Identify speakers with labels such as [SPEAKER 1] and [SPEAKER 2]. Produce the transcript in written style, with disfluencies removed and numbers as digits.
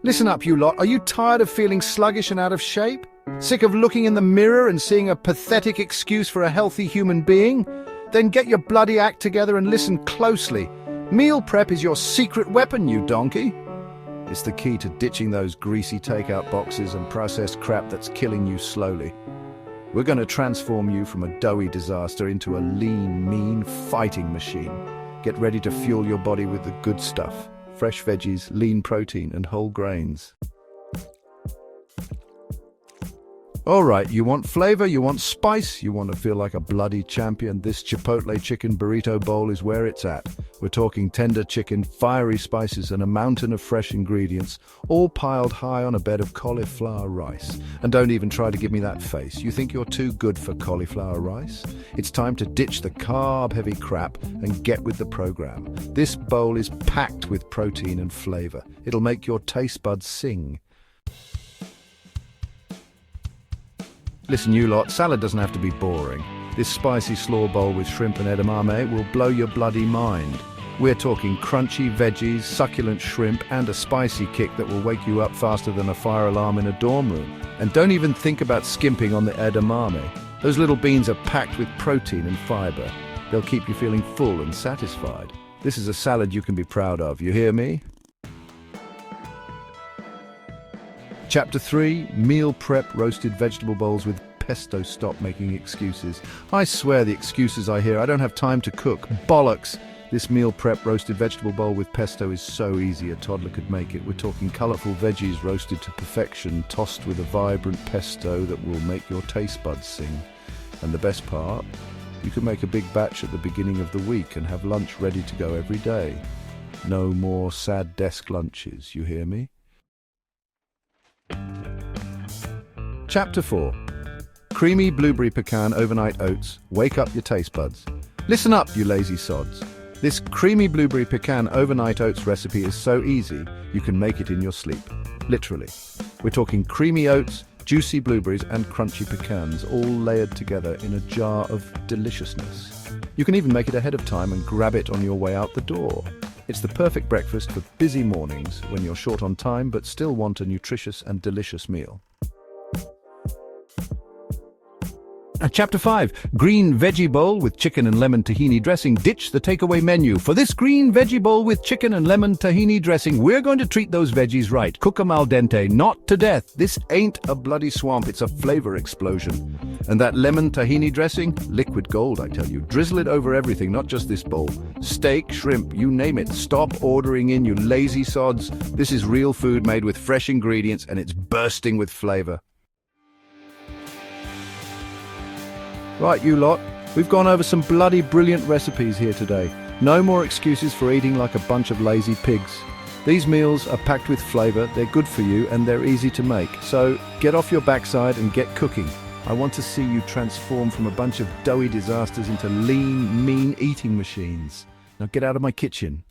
[SPEAKER 1] Listen up, you lot. Are you tired of feeling sluggish and out of shape? Sick of looking in the mirror and seeing a pathetic excuse for a healthy human being? Then get your bloody act together and listen closely. Meal prep is your secret weapon, you donkey. It's the key to ditching those greasy takeout boxes and processed crap that's killing you slowly. We're going to transform you from a doughy disaster into a lean, mean fighting machine. Get ready to fuel your body with the good stuff. Fresh veggies, lean protein, and whole grains. All right, you want flavor, you want spice, you want to feel like a bloody champion. This Chipotle chicken burrito bowl is where it's at. We're talking tender chicken, fiery spices, and a mountain of fresh ingredients, all piled high on a bed of cauliflower rice. And don't even try to give me that face. You think you're too good for cauliflower rice? It's time to ditch the carb-heavy crap and get with the program. This bowl is packed with protein and flavor. It'll make your taste buds sing. Listen, you lot, salad doesn't have to be boring. This spicy slaw bowl with shrimp and edamame will blow your bloody mind. We're talking crunchy veggies, succulent shrimp, and a spicy kick that will wake you up faster than a fire alarm in a dorm room. And don't even think about skimping on the edamame. Those little beans are packed with protein and fiber. They'll keep you feeling full and satisfied. This is a salad you can be proud of, you hear me? Chapter 3, Meal Prep Roasted Vegetable Bowls with Pesto. Stop making excuses. I swear the excuses I hear, I don't have time to cook. Bollocks! This meal prep roasted vegetable bowl with pesto is so easy a toddler could make it. We're talking colourful veggies roasted to perfection, tossed with a vibrant pesto that will make your taste buds sing. And the best part? You can make a big batch at the beginning of the week and have lunch ready to go every day. No more sad desk lunches, you hear me? Chapter 4. Creamy Blueberry Pecan Overnight Oats. Wake up your taste buds. Listen up, you lazy sods. This creamy blueberry pecan overnight oats recipe is so easy, you can make it in your sleep. Literally. We're talking creamy oats, juicy blueberries, and crunchy pecans, all layered together in a jar of deliciousness. You can even make it ahead of time and grab it on your way out the door. It's the perfect breakfast for busy mornings when you're short on time but still want a nutritious and delicious meal. Chapter 5, Green Veggie Bowl with Chicken and Lemon Tahini Dressing. Ditch the takeaway menu. For this green veggie bowl with chicken and lemon tahini dressing, we're going to treat those veggies right. Cook them al dente, not to death. This ain't a bloody swamp, it's a flavor explosion. And that lemon tahini dressing? Liquid gold, I tell you. Drizzle it over everything, not just this bowl. Steak, shrimp, you name it. Stop ordering in, you lazy sods. This is real food made with fresh ingredients and it's bursting with flavor. Right, you lot, we've gone over some bloody brilliant recipes here today. No more excuses for eating like a bunch of lazy pigs. These meals are packed with flavor, they're good for you, and they're easy to make. So get off your backside and get cooking. I want to see you transform from a bunch of doughy disasters into lean, mean eating machines. Now get out of my kitchen.